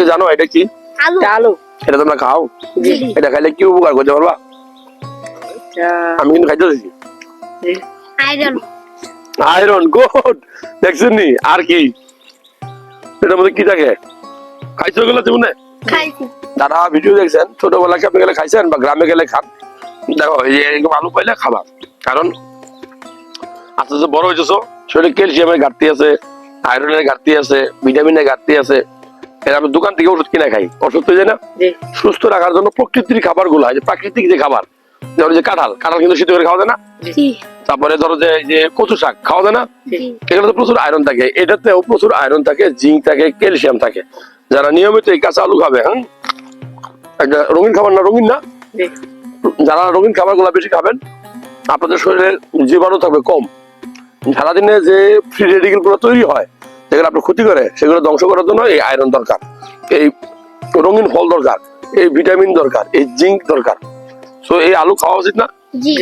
কি জানো এটা কি? আলু। এটা তোমরা খাও? জি। এটা খাইলে কি উপকার করতে পারবা? আমি কিন্তু খাইতেছি। আয়রন। Iron, good. দেখছেন নি? আর কি এটার মধ্যে কি থাকে? খাইছো গেলে জীবনে? খাইছি। যারা ভিডিও দেখছেন ছোটবেলা কি আপনি গেলে খাইছেন বা গ্রামে গেলে খান? দেখো এই যে এরকম আলু পাইলে খাবা, কারণ আস্তে আস্তে বড় হইতেছো, শরীরে ক্যালসিয়ামের ঘাটতি আছে, আয়রনের ঘাটতি আছে, ভিটামিনের ঘাটতি আছে। এর আমরা দোকান থেকে ওষুধ কিনে খাই, অসুস্থ হয়ে যায় না? সুস্থ রাখার জন্য প্রকৃতির খাবার গুলা, যে প্রাকৃতিক যে খাবার, ধরো যে কাঁঠাল কিন্তু শীত করে খাওয়া যায় না? তারপরে ধরো যে কচু শাক খাওয়া যায় না? এখানে তো প্রচুর আয়রন থাকে, এটাতেও প্রচুর আয়রন থাকে, জিঙ্ক থাকে, ক্যালসিয়াম থাকে। যারা নিয়মিত এই কাঁচা আলু খাবে, হ্যাঁ, একটা রঙিন খাবার না, রঙিন না, যারা রঙিন খাবার গুলা বেশি খাবেন, আপনাদের শরীরে জীবাণু থাকবে কম। সারাদিনে যে ফ্রি রেডিকেল গুলো তৈরি হয়, যেগুলো আপনার ক্ষতি করে, সেগুলো ধ্বংস করার জন্য এই আয়রন দরকার, এই রঙিন ফল দরকার, এই ভিটামিন দরকার, এই জিঙ্ক দরকার। তো এই আলু খাওয়া উচিত না? জি।